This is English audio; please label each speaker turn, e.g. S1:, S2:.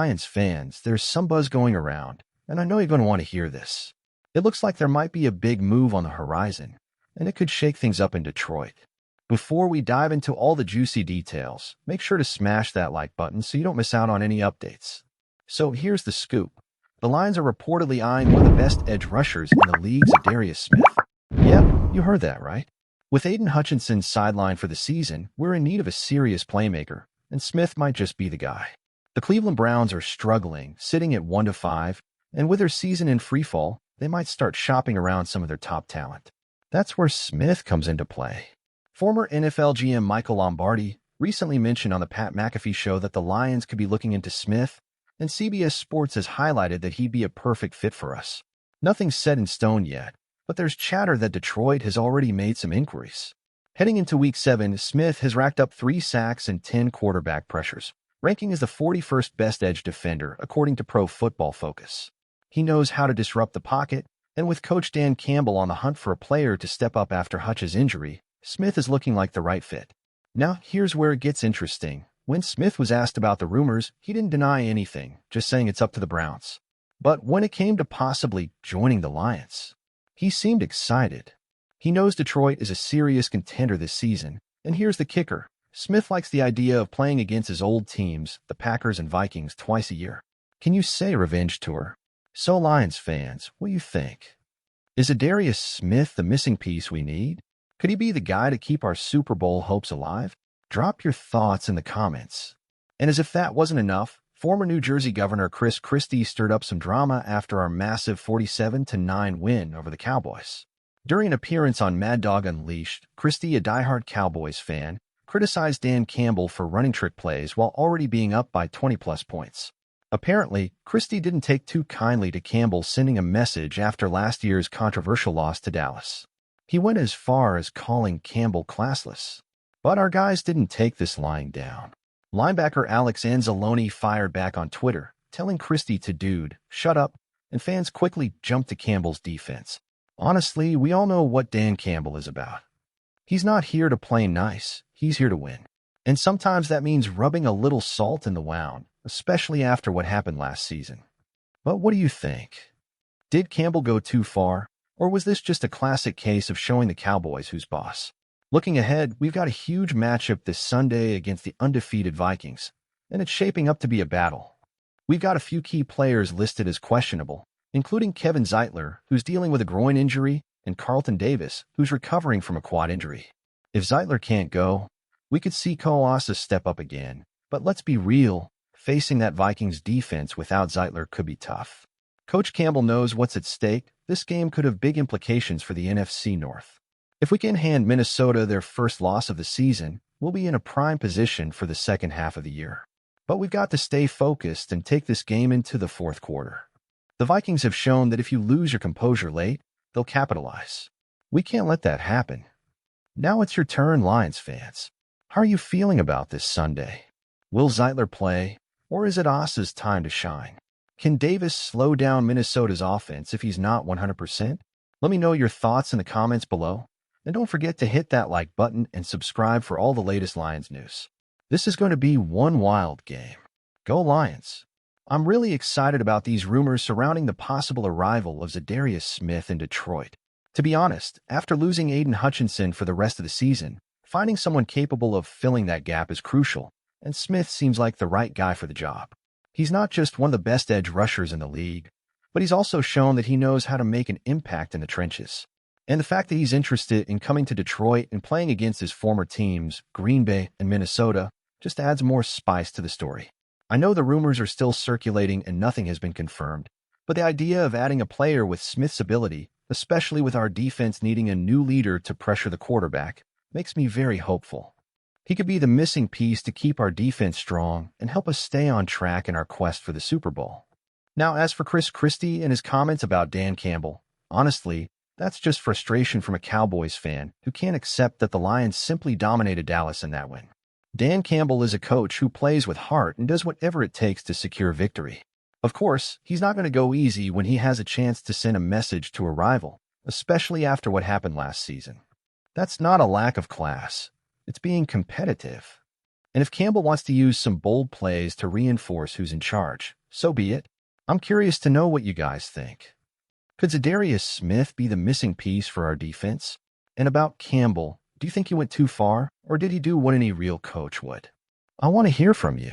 S1: Lions fans, there's some buzz going around, and I know you're going to want to hear this. It looks like there might be a big move on the horizon, and it could shake things up in Detroit. Before we dive into all the juicy details, make sure to smash that like button so you don't miss out on any updates. So here's the scoop. The Lions are reportedly eyeing one of the best edge rushers in the league, Za'Darius Smith. Yep, you heard that right. With Aiden Hutchinson sidelined for the season, we're in need of a serious playmaker, and Smith might just be the guy. The Cleveland Browns are struggling, sitting at 1-5, and with their season in freefall, they might start shopping around some of their top talent. That's where Smith comes into play. Former NFL GM Michael Lombardi recently mentioned on the Pat McAfee show that the Lions could be looking into Smith, and CBS Sports has highlighted that he'd be a perfect fit for us. Nothing's set in stone yet, but there's chatter that Detroit has already made some inquiries. Heading into Week 7, Smith has racked up 3 sacks and 10 quarterback pressures, ranking as the 41st best edge defender, according to Pro Football Focus. He knows how to disrupt the pocket, and with Coach Dan Campbell on the hunt for a player to step up after Hutch's injury, Smith is looking like the right fit. Now, here's where it gets interesting. When Smith was asked about the rumors, he didn't deny anything, just saying it's up to the Browns. But when it came to possibly joining the Lions, he seemed excited. He knows Detroit is a serious contender this season, and here's the kicker. Smith likes the idea of playing against his old teams, the Packers and Vikings, twice a year. Can you say revenge tour? So Lions fans, what do you think? Is Za'Darius Smith the missing piece we need? Could he be the guy to keep our Super Bowl hopes alive? Drop your thoughts in the comments. And as if that wasn't enough, former New Jersey Governor Christie stirred up some drama after our massive 47-9 win over the Cowboys. During an appearance on Mad Dog Unleashed, Christie, a diehard Cowboys fan, criticized Dan Campbell for running trick plays while already being up by 20-plus points. Apparently, Christie didn't take too kindly to Campbell sending a message after last year's controversial loss to Dallas. He went as far as calling Campbell classless. But our guys didn't take this lying down. Linebacker Alex Anzalone fired back on Twitter, telling Christie to "dude, shut up," and fans quickly jumped to Campbell's defense. Honestly, we all know what Dan Campbell is about. He's not here to play nice, he's here to win. And sometimes that means rubbing a little salt in the wound, especially after what happened last season. But what do you think? Did Campbell go too far, or was this just a classic case of showing the Cowboys who's boss? Looking ahead, we've got a huge matchup this Sunday against the undefeated Vikings, and it's shaping up to be a battle. We've got a few key players listed as questionable, including Kevin Zeitler, who's dealing with a groin injury, and Carlton Davis, who's recovering from a quad injury. If Zeitler can't go, we could see Koasa step up again, but let's be real, facing that Vikings defense without Zeitler could be tough. Coach Campbell knows what's at stake. This game could have big implications for the NFC North. If we can hand Minnesota their first loss of the season, we'll be in a prime position for the second half of the year. But we've got to stay focused and take this game into the fourth quarter. The Vikings have shown that if you lose your composure late, they'll capitalize. We can't let that happen. Now it's your turn, Lions fans. How are you feeling about this Sunday? Will Zeitler play, or is it Asa's time to shine? Can Davis slow down Minnesota's offense if he's not 100%? Let me know your thoughts in the comments below. And don't forget to hit that like button and subscribe for all the latest Lions news. This is going to be one wild game. Go Lions! I'm really excited about these rumors surrounding the possible arrival of Za'Darius Smith in Detroit. To be honest, after losing Aiden Hutchinson for the rest of the season, finding someone capable of filling that gap is crucial, and Smith seems like the right guy for the job. He's not just one of the best edge rushers in the league, but he's also shown that he knows how to make an impact in the trenches. And the fact that he's interested in coming to Detroit and playing against his former teams, Green Bay and Minnesota, just adds more spice to the story. I know the rumors are still circulating and nothing has been confirmed, but the idea of adding a player with Smith's ability, especially with our defense needing a new leader to pressure the quarterback, makes me very hopeful. He could be the missing piece to keep our defense strong and help us stay on track in our quest for the Super Bowl. Now, as for Christie and his comments about Dan Campbell, honestly, that's just frustration from a Cowboys fan who can't accept that the Lions simply dominated Dallas in that win. Dan Campbell is a coach who plays with heart and does whatever it takes to secure victory. Of course, he's not going to go easy when he has a chance to send a message to a rival, especially after what happened last season. That's not a lack of class. It's being competitive. And if Campbell wants to use some bold plays to reinforce who's in charge, so be it. I'm curious to know what you guys think. Could Za'Darius Smith be the missing piece for our defense? And about Campbell, do you think he went too far, or did he do what any real coach would? I want to hear from you.